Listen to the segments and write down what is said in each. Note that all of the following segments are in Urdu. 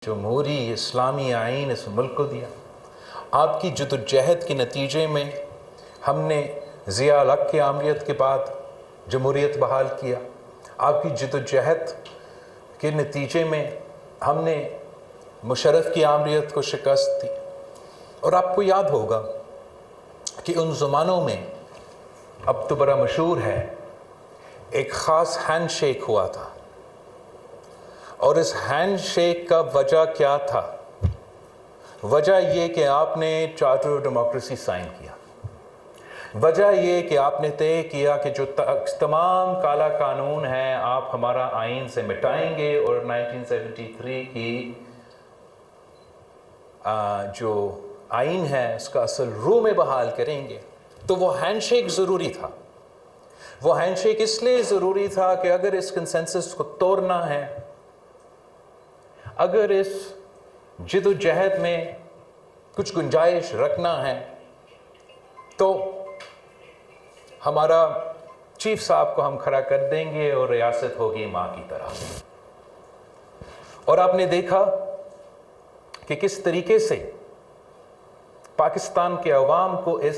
جمہوری اسلامی آئین اس ملک کو دیا۔ آپ کی جدوجہد کے نتیجے میں ہم نے ضیاء الحق کی آمریت کے بعد جمہوریت بحال کیا۔ آپ کی جدوجہد کے نتیجے میں ہم نے مشرف کی آمریت کو شکست دی۔ اور آپ کو یاد ہوگا کہ ان زمانوں میں، اب تو بڑا مشہور ہے، ایک خاص ہینڈ شیک ہوا تھا، اور اس ہینڈ شیک کا وجہ کیا تھا؟ وجہ یہ کہ آپ نے چارٹر آف ڈیموکریسی سائن کیا۔ وجہ یہ کہ آپ نے طے کیا کہ جو تمام کالا قانون ہیں آپ ہمارا آئین سے مٹائیں گے، اور 1973 کی جو آئین ہے اس کا اصل روح میں بحال کریں گے۔ تو وہ ہینڈ شیک ضروری تھا۔ وہ ہینڈ شیک اس لیے ضروری تھا کہ اگر اس کنسنسس کو توڑنا ہے، اگر اس جد و جہد میں کچھ گنجائش رکھنا ہے، تو ہمارا چیف صاحب کو ہم کھڑا کر دیں گے اور ریاست ہوگی ماں کی طرح۔ اور آپ نے دیکھا کہ کس طریقے سے پاکستان کے عوام کو اس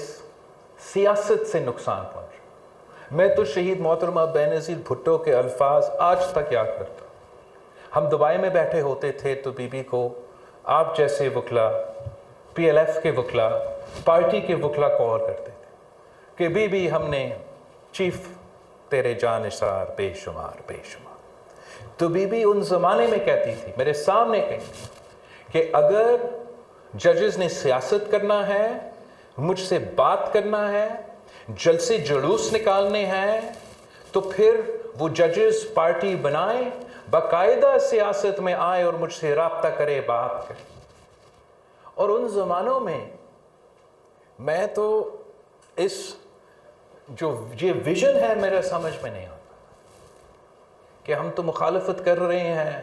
سیاست سے نقصان پہنچا۔ میں تو شہید محترمہ بینظیر بھٹو کے الفاظ آج تک یاد کرتا ہوں۔ ہم دبئی میں بیٹھے ہوتے تھے تو بی بی کو آپ جیسے وکلا، پی ایل ایف کے وکلا، پارٹی کے وکلا کال کرتے تھے کہ بی بی ہم نے چیف تیرے جانثار بے شمار بے شمار۔ تو بی بی ان زمانے میں کہتی تھی، میرے سامنے کہتی تھی کہ اگر ججز نے سیاست کرنا ہے، مجھ سے بات کرنا ہے، جلسے جلوس نکالنے ہیں، تو پھر وہ ججز پارٹی بنائیں، باقاعدہ سیاست میں آئے اور مجھ سے رابطہ کرے، بات کرے۔ اور ان زمانوں میں تو اس جو یہ ویژن ہے میرا سمجھ میں نہیں آتا کہ ہم تو مخالفت کر رہے ہیں،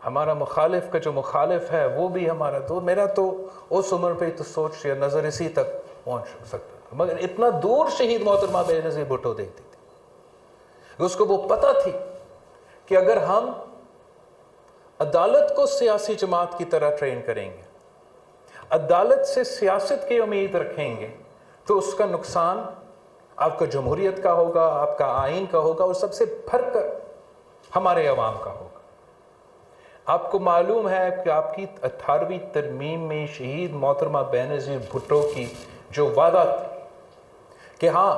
ہمارا مخالف کا جو مخالف ہے وہ بھی ہمارا، تو میرا تو اس عمر پہ تو سوچ یا نظر اسی تک پہنچ سکتا تھا، مگر اتنا دور شہید محترمہ بینظیر بھٹو دیکھتی تھی۔ اس کو وہ پتہ تھی کہ اگر ہم عدالت کو سیاسی جماعت کی طرح ٹرین کریں گے، عدالت سے سیاست کی امید رکھیں گے، تو اس کا نقصان آپ کا جمہوریت کا ہوگا، آپ کا آئین کا ہوگا، اور سب سے بڑھ کر ہمارے عوام کا ہوگا۔ آپ کو معلوم ہے کہ آپ کی 18ویں ترمیم میں شہید محترمہ بینظیر بھٹو کی جو وعدہ تھا کہ ہاں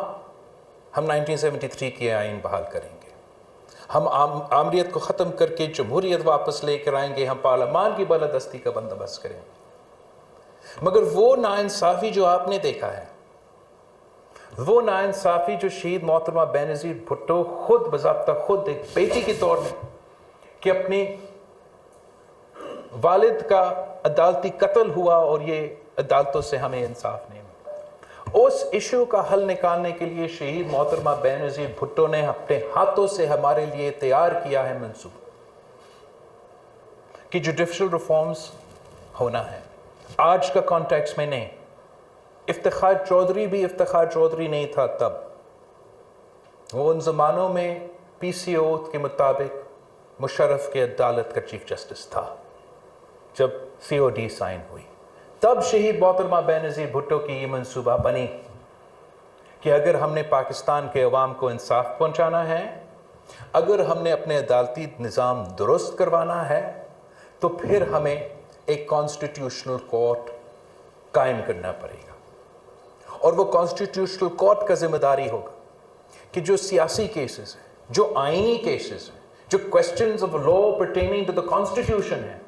ہم 1973 کی آئین بحال کریں گے، ہم آمریت کو ختم کر کے جمہوریت واپس لے کر آئیں گے، ہم پارلیمان کی بالادستی کا بندوبست کریں گے، مگر وہ ناانصافی جو آپ نے دیکھا ہے، وہ ناانصافی جو شہید محترمہ بینظیر بھٹو خود بضابطہ خود ایک بیٹی کے طور میں کہ اپنی والد کا عدالتی قتل ہوا اور یہ عدالتوں سے ہمیں انصاف نہیں ملا، اس ایشو کا حل نکالنے کے لیے شہید محترمہ بینظیر بھٹو نے اپنے ہاتھوں سے ہمارے لیے تیار کیا ہے منصوبہ کہ جوڈیشل ریفارمز ہونا ہے۔ آج کا کانٹیکس میں نہیں، افتخار چودھری بھی افتخار چودھری نہیں تھا تب، وہ ان زمانوں میں پی سی او کے مطابق مشرف کے عدالت کا چیف جسٹس تھا جب سی او ڈی سائن ہوئی۔ تب شہید محترمہ بینظیر بھٹو کی یہ منصوبہ بنی کہ اگر ہم نے پاکستان کے عوام کو انصاف پہنچانا ہے، اگر ہم نے اپنے عدالتی نظام درست کروانا ہے، تو پھر ہمیں ایک کانسٹیٹیوشنل کورٹ قائم کرنا پڑے گا، اور وہ کانسٹیٹیوشنل کورٹ کا ذمہ داری ہوگا کہ جو سیاسی کیسز ہیں، جو آئینی کیسز ہیں، جو questions of law pertaining to the constitution ہیں،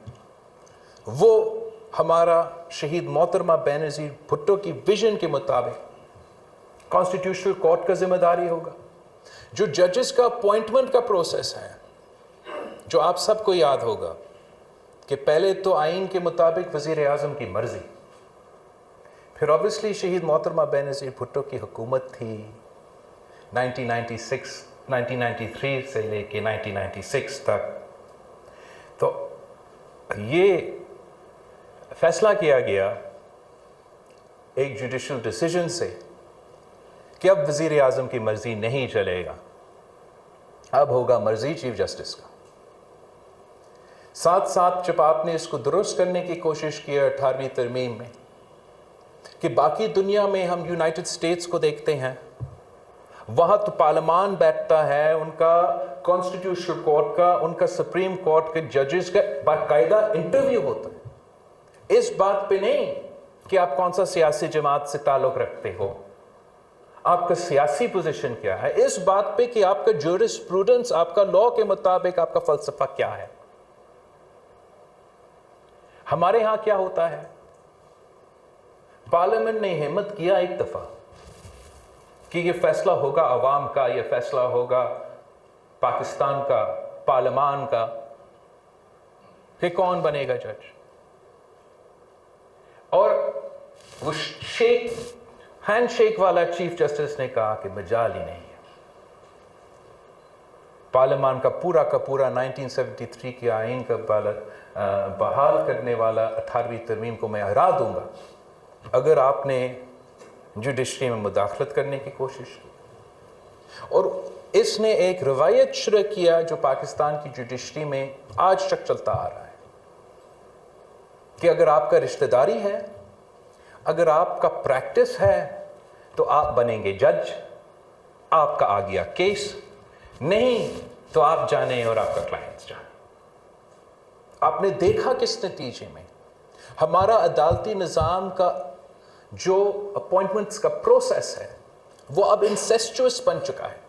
وہ ہمارا شہید محترمہ بینظیر بھٹو کی ویژن کے مطابق کانسٹیٹیوشنل کورٹ کا ذمہ داری ہوگا۔ جو ججز کا اپوائنٹمنٹ کا پروسیس ہے، جو آپ سب کو یاد ہوگا کہ پہلے تو آئین کے مطابق وزیر اعظم کی مرضی، پھر obviously شہید محترمہ بینظیر بھٹو کی حکومت تھی 1993 سے لے کے 1996 تک، تو یہ فیصلہ کیا گیا ایک جوڈیشل ڈیسیجن سے کہ اب وزیر اعظم کی مرضی نہیں چلے گا، اب ہوگا مرضی چیف جسٹس کا۔ ساتھ ساتھ جب آپ نے اس کو درست کرنے کی کوشش کی 18ویں ترمیم میں کہ باقی دنیا میں ہم یونائٹڈ اسٹیٹس کو دیکھتے ہیں، وہاں تو پارلیمان بیٹھتا ہے، ان کا کانسٹیٹیوشنل کورٹ کا، ان کا سپریم کورٹ کے ججز کا باقاعدہ انٹرویو ہوتا ہے، اس بات پہ نہیں کہ آپ کون سا سیاسی جماعت سے تعلق رکھتے ہو، آپ کا سیاسی پوزیشن کیا ہے، اس بات پہ کہ آپ کا جورسپروڈنس، آپ کا لا کے مطابق آپ کا فلسفہ کیا ہے۔ ہمارے ہاں کیا ہوتا ہے، پارلیمنٹ نے ہمت کیا ایک دفعہ کہ یہ فیصلہ ہوگا عوام کا، یہ فیصلہ ہوگا پاکستان کا پارلیمان کا کہ کون بنے گا جج، اور وہ ہینڈ شیک والا چیف جسٹس نے کہا کہ مجال ہی نہیں ہے، پارلیمان کا پورا 1973 کے آئین کا بحال کرنے والا 18ویں ترمیم کو میں ہرا دوں گا اگر آپ نے جوڈیشری میں مداخلت کرنے کی کوشش کی۔ اور اس نے ایک روایت شروع کیا جو پاکستان کی جوڈیشری میں آج تک چلتا آ رہا ہے کہ اگر آپ کا رشتہ داری ہے، اگر آپ کا پریکٹس ہے تو آپ بنیں گے جج، آپ کا آ گیا کیس، نہیں تو آپ جانیں اور آپ کا کلائنٹس جانیں۔ آپ نے دیکھا کس نتیجے میں ہمارا عدالتی نظام کا جو اپوائنٹمنٹس کا پروسیس ہے وہ اب انسیسچوس بن چکا ہے۔